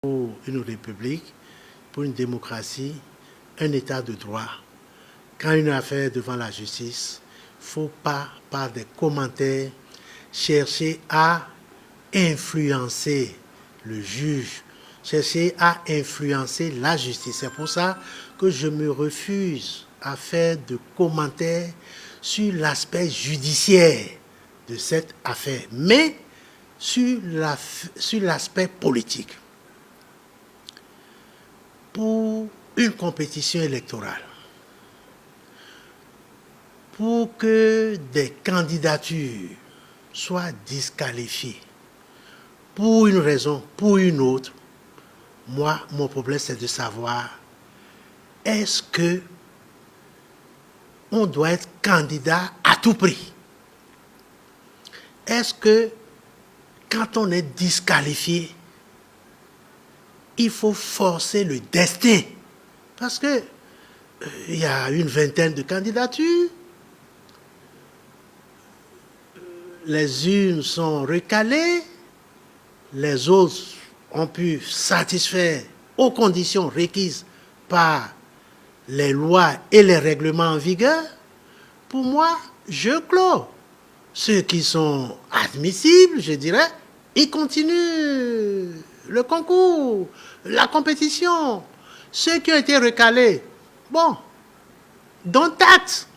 Pour une république, pour une démocratie, un état de droit, quand une affaire est devant la justice, il ne faut pas, par des commentaires, chercher à influencer le juge, chercher à influencer la justice. C'est pour ça que je me refuse à faire de commentaires sur l'aspect judiciaire de cette affaire, mais sur l'aspect politique. Pour une compétition électorale, pour que des candidatures soient disqualifiées, pour une raison, pour une autre, moi, mon problème, c'est de savoir, est-ce que on doit être candidat à tout prix? Est-ce que, quand on est disqualifié, il faut forcer le destin? Parce que il y a une vingtaine de candidatures, les unes sont recalées, les autres ont pu satisfaire aux conditions requises par les lois et les règlements en vigueur. Pour moi, je clôt. Ceux qui sont admissibles, je dirais, ils continuent le concours, la compétition. Ceux qui ont été recalés, bon, dont acte.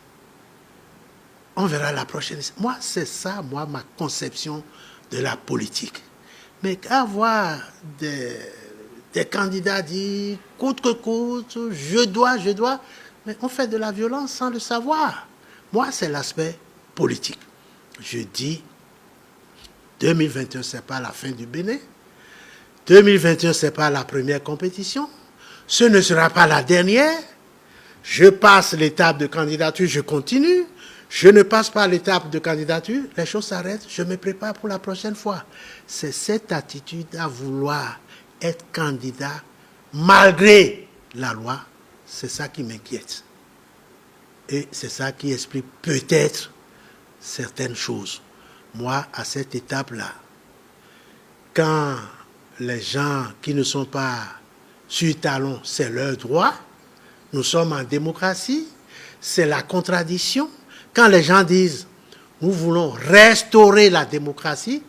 On verra la prochaine. Moi, c'est ça, moi, ma conception de la politique. Mais avoir des candidats dire coûte que coûte, je dois, mais on fait de la violence sans le savoir. Moi, c'est l'aspect politique. Je dis, 2021, ce n'est pas la fin du Bénin. 2021, ce n'est pas la première compétition. Ce ne sera pas la dernière. Je passe l'étape de candidature, je continue. Je ne passe pas l'étape de candidature, les choses s'arrêtent, je me prépare pour la prochaine fois. C'est cette attitude à vouloir être candidat malgré la loi, c'est ça qui m'inquiète. Et c'est ça qui explique peut-être certaines choses. Moi, à cette étape-là, quand les gens qui ne sont pas sur talon, c'est leur droit, nous sommes en démocratie, c'est la contradiction. Quand les gens disent « nous voulons restaurer la démocratie »,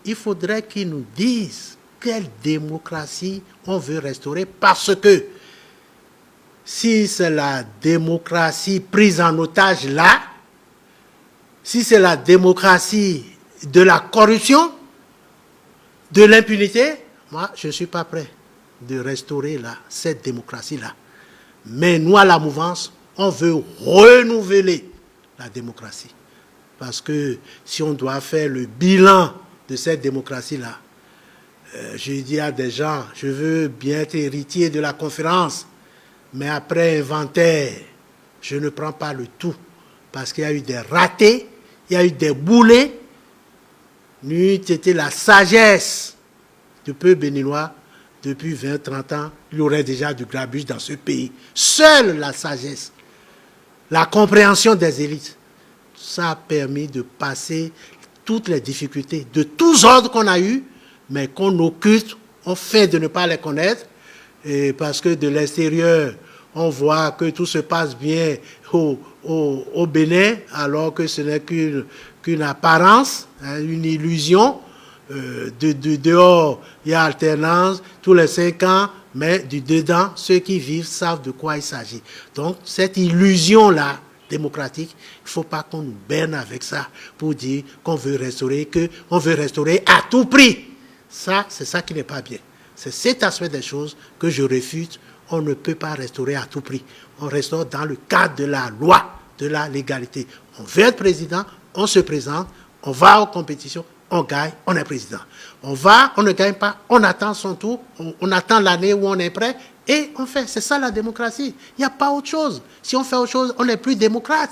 il faudrait qu'ils nous disent quelle démocratie on veut restaurer, parce que si c'est la démocratie prise en otage là, si c'est la démocratie de la corruption, de l'impunité, moi je ne suis pas prêt de restaurer là, cette démocratie-là. Mais nous, à la mouvance, on veut renouveler la démocratie. Parce que si on doit faire le bilan de cette démocratie-là, je dis à des gens, je veux bien être héritier de la conférence, mais après inventaire, je ne prends pas le tout. Parce qu'il y a eu des ratés, il y a eu des boulets. N'eût été la sagesse du peuple béninois, depuis 20-30 ans, il y aurait déjà du grabuge dans ce pays. Seule la sagesse, la compréhension des élites, ça a permis de passer toutes les difficultés de tous ordres qu'on a eues, mais qu'on occulte, on fait de ne pas les connaître, et parce que de l'extérieur, on voit que tout se passe bien au Bénin, alors que ce n'est qu'une apparence, hein, une illusion. De dehors, il y a alternance tous les 5 ans, mais du dedans, ceux qui vivent savent de quoi il s'agit. Donc, cette illusion-là, démocratique, il ne faut pas qu'on nous berne avec ça pour dire qu'on veut restaurer, qu'on veut restaurer à tout prix. Ça, c'est ça qui n'est pas bien. C'est cet aspect des choses que je réfute. On ne peut pas restaurer à tout prix. On restaure dans le cadre de la loi, de la légalité. On veut être président, on se présente, on va aux compétitions, on gagne, on est président. On va, on ne gagne pas, on attend son tour, on attend l'année où on est prêt et on fait. C'est ça la démocratie. Il n'y a pas autre chose. Si on fait autre chose, on n'est plus démocrate.